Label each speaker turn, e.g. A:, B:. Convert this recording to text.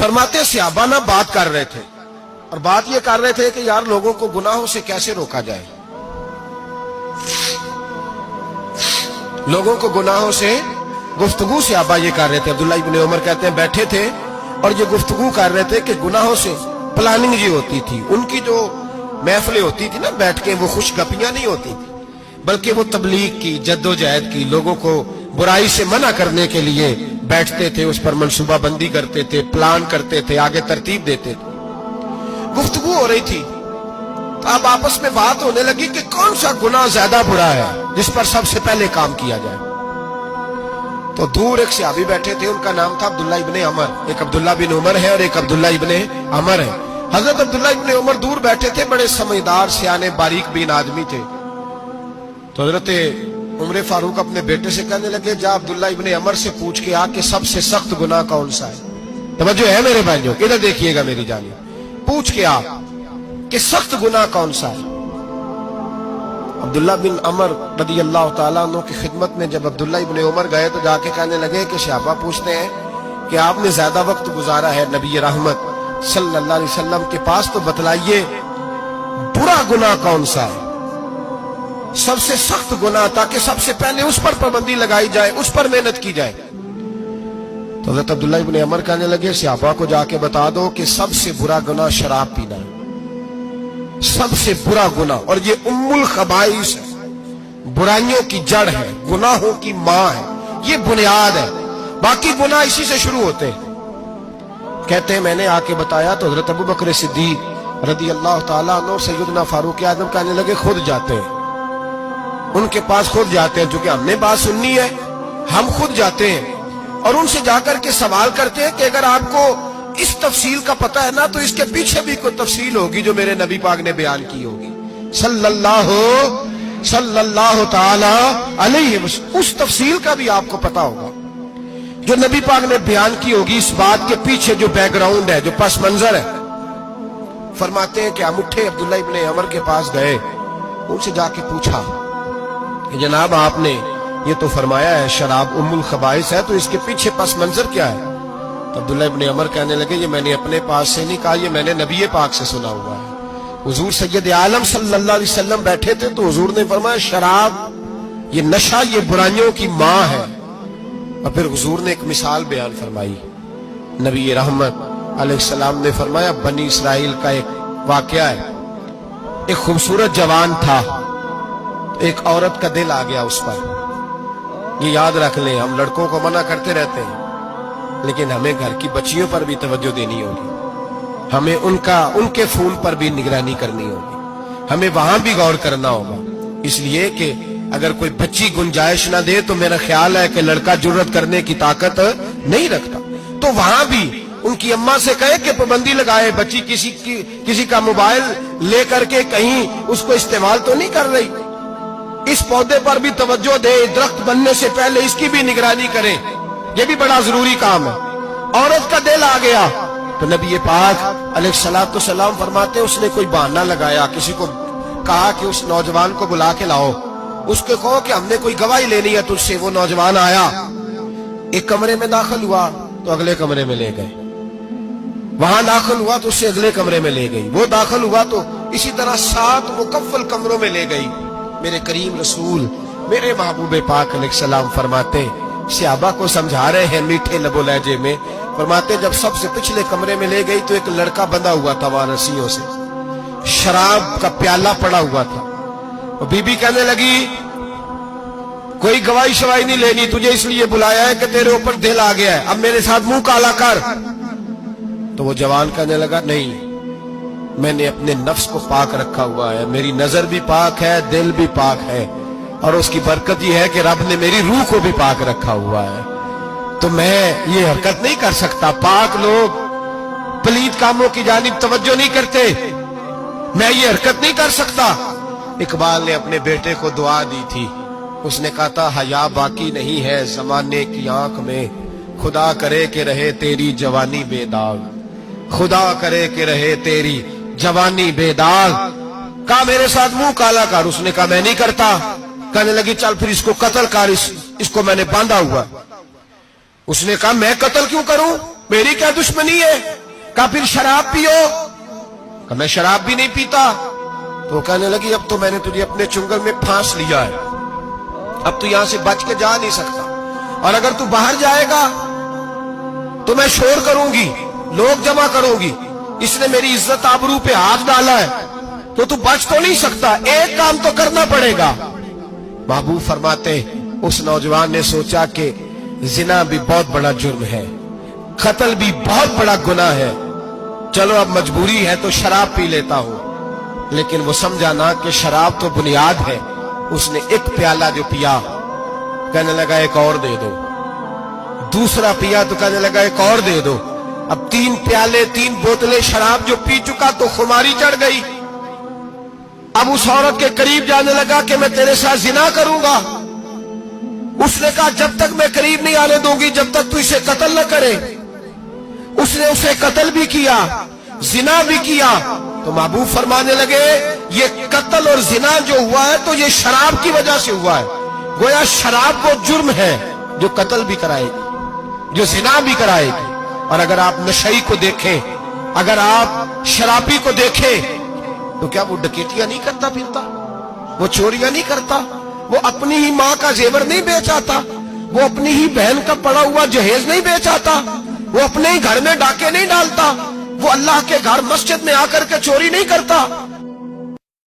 A: फरमाते सहाबा ना बात कर रहे थे और बात ये कर रहे थे कि यार लोगों को गुनाहों से कैसे रोका जाए, लोगों को गुनाहों से गुफ्तगू सहाबा ये कर रहे थे। अब्दुल्ला इब्न उमर कहते हैं बैठे थे और ये गुफ्तगू कर रहे थे कि गुनाहों से प्लानिंग ये होती थी, उनकी जो महफिलें होती थी ना बैठ के, वो खुशगपियां नहीं होती थी बल्कि वो तबलीग की, जद्दोजहद की, लोगों को बुराई से मना करने के लिए बैठते थे, उस पर मंसूबा बंदी करते थे, प्लान करते थे, आगे तरतीब देते थे। गुफ्तगू हो रही थी तो अब आपस में बात होने लगी कि कौन सा गुनाह ज्यादा बुरा है जिस पर सबसे पहले काम किया जाए। तो दूर एक सहाबी बैठे थे, उनका नाम था अब्दुल्ला इब्ने अमर। एक अब्दुल्ला बिन उमर है और एक अब्दुल्ला इब्ने अमर है। हजरत अब्दुल्ला इब्ने उमर दूर बैठे थे, बड़े समझदार सियाने बारीक बीन आदमी थे। तो हजरत उमर फारूक अपने बेटे से कहने लगे जा अब्दुल्ला इब्ने अमर से पूछ के आ कि सबसे सख्त गुनाह कौन सा है। तवज्जो है मेरे भाइयों, इधर देखिएगा मेरी जानिए, पूछ के आ कि सख्त गुनाह कौन सा है। अब्दुल्ला बिन अमर रदी अल्लाह तआला अन्हु की खिदमत में जब अब्दुल्ला इब्ने उमर गए तो जाके कहने लगे कि सहाबा पूछते हैं कि आपने ज्यादा वक्त गुजारा है नबी रहमत सल्लल्लाहु अलैहि वसल्लम के पास, तो बतलाइए बुरा गुनाह कौन सा है, सबसे सख्त गुनाह, ताकि सबसे पहले उस पर पाबंदी लगाई जाए, उस पर मेहनत की जाए। तो हज़रत अब्दुल्ला इब्ने अमर कहने लगे सहाबा को जाके बता दो कि सबसे बुरा गुनाह शराब पीना है, सबसे बुरा गुनाह, और ये उम्मुल खबाइस है, बुराइयों की जड़ है, गुनाहों की मां है, ये बुनियाद है, बाकी गुनाह इसी से शुरू होते हैं। कहते हैं मैंने आके बताया तो हजरत अबू बकर सिद्दीक रदी अल्लाह तआला अन्हु सैयदना फारूक आजम कहने लगे खुद जाते हैं, उनके पास खुद जाते हैं, चूंकि हमने बात सुननी है हम खुद जाते हैं और उनसे जाकर के सवाल करते हैं कि अगर आपको इस तफसील का पता है ना तो इसके पीछे भी कोई तफसील होगी जो मेरे नबी पाक ने बयान की होगी सल्लल्लाहु ताला अलैहि वसल्लम, उस तफसील का भी आपको पता होगा जो नबी पाक ने बयान की होगी, इस बात के पीछे जो बैकग्राउंड है, जो पस मंजर है। फरमाते हैं कि हम उठे, अब्दुल्ला इब्ने अमर के पास गए, उनसे जाके पूछा कि जनाब आपने ये तो फरमाया है शराब उम्मुल खबाइस है, तो इसके पीछे पस मंजर क्या है। तो अब्दुल्ला इब्ने अमर कहने लगे ये मैंने अपने पास से नहीं कहा, ये मैंने नबी पाक से सुना हुआ है। हुजूर सैयद आलम सल्लल्लाहु अलैहि वसल्लम बैठे थे तो हुजूर ने फरमाया शराब ये नशा ये बुराइयों की मां है। और फिर हुजूर ने एक मिसाल बयान फरमाई, नबी रहमत अलैहिस्सलाम ने फरमाया बनी इसराइल का एक वाकया है, एक खूबसूरत जवान था, एक औरत का दिल आ गया उस पर। ये याद रख लें, हम लड़कों को मना करते रहते हैं लेकिन हमें घर की बच्चियों पर भी तवज्जो देनी होगी, हमें उनके खून पर भी निगरानी करनी होगी, हमें वहां भी गौर करना होगा। इसलिए कि अगर कोई बच्ची गुंजाइश ना दे तो मेरा ख्याल है कि लड़का जुर्रत करने की ताकत नहीं रखता, तो वहां भी उनकी अम्मा से कहे कि पाबंदी लगाए, बच्ची किसी का मोबाइल लेकर के कहीं उसको इस्तेमाल तो नहीं कर रही, इस पौधे पर भी तवज्जो दे, दरख्त बनने से पहले इसकी भी निगरानी करें, यह भी बड़ा जरूरी काम है। औरत का दिल आ गया तो नबी पाक अलैहिस्सलातु वस्सलाम फरमाते उसने कोई बहाना लगाया, किसी को कहा कि उस नौजवान को बुला के लाओ, उसके कहो कि हमने कोई गवाही लेनी है तुझसे। वो नौजवान आया, एक कमरे में दाखिल हुआ तो अगले कमरे में ले गए, वहां दाखिल हुआ तो उससे अगले कमरे में ले गई, वो दाखिल हुआ तो इसी तरह 7 मुकफ्फल कमरों में ले गई। मेरे करीम रसूल मेरे महबूब पाक अलैहिस्सलाम फरमाते सहाबा को समझा रहे हैं मीठे लबो लहजे में, फरमाते जब सबसे पिछले कमरे में ले गई तो एक लड़का बंधा हुआ था वहां रस्सियों से, शराब का प्याला पड़ा हुआ था। और बीबी कहने लगी कोई गवाही शवाही नहीं लेनी, तुझे इसलिए बुलाया है कि तेरे ऊपर दिल आ गया है, अब मेरे साथ मुंह काला कर। तो वो जवान कहने लगा नहीं, मैंने अपने नफ्स को पाक रखा हुआ है, मेरी नजर भी पाक है, दिल भी पाक है, और उसकी बरकत यह है कि रब ने मेरी रूह को भी पाक रखा हुआ है, तो मैं ये हरकत नहीं कर सकता। पाक लोग पलीद कामों की जानिब तवज्जो नहीं करते, मैं ये हरकत नहीं कर सकता। इकबाल ने अपने बेटे को दुआ दी थी, उसने कहा था हया बाकी नहीं है जमाने की आंख में, खुदा करे कि रहे तेरी जवानी बेदाग, खुदा करे कि रहे तेरी जवानी बेदाग। कहा मेरे साथ मुंह काला कर, उसने कहा मैं नहीं करता। कहने लगी चल फिर इसको कत्ल कर, इसको मैंने बांधा हुआ। उसने कहा मैं कत्ल क्यों करूं, मेरी क्या दुश्मनी है? कहा फिर शराब पियो। कहा मैं शराब भी नहीं पीता। तो कहने लगी अब तो मैंने तुझे अपने चुंगल में फांस लिया है, अब तू यहां से बच के जा नहीं सकता, और अगर तू बाहर जाएगा तो मैं शोर करूंगी, लोग जमा करूंगी, इसने मेरी इज्जत आबरू पे हाथ डाला है, तो तू बच तो नहीं सकता, एक काम तो करना पड़ेगा। महबूब फरमाते उस नौजवान ने सोचा कि जिना भी बहुत बड़ा जुर्म है, कत्ल भी बहुत बड़ा गुनाह है, चलो अब मजबूरी है तो शराब पी लेता हूं। लेकिन वो समझा ना कि शराब तो बुनियाद है। उसने एक प्याला जो पिया, कहने लगा एक और दे दो। दूसरा पिया तो कहने लगा एक और दे दो। अब 3 प्याले 3 बोतलें शराब जो पी चुका तो खुमारी चढ़ गई। अब उस औरत के करीब जाने लगा कि मैं तेरे साथ जिना करूंगा। उसने कहा जब तक मैं करीब नहीं आने दूंगी जब तक तू इसे कत्ल न करे। उसने उसे कत्ल भी किया, जिना भी किया। तो महबूब फरमाने लगे ये कत्ल और जिना जो हुआ है तो ये शराब की वजह से हुआ है। गोया शराब वो जुर्म है जो कत्ल भी कराएगी, जो जिना भी कराएगी। और अगर आप नशई को देखें, अगर आप शराबी को देखें, तो क्या वो डकैतियां नहीं करता फिरता, वो चोरियां नहीं करता, वो अपनी ही माँ का जेवर नहीं बेच आता, वो अपनी ही बहन का पड़ा हुआ जहेज नहीं बेच आता, वो अपने ही घर में डाके नहीं डालता, वो अल्लाह के घर मस्जिद में आकर के चोरी नहीं करता।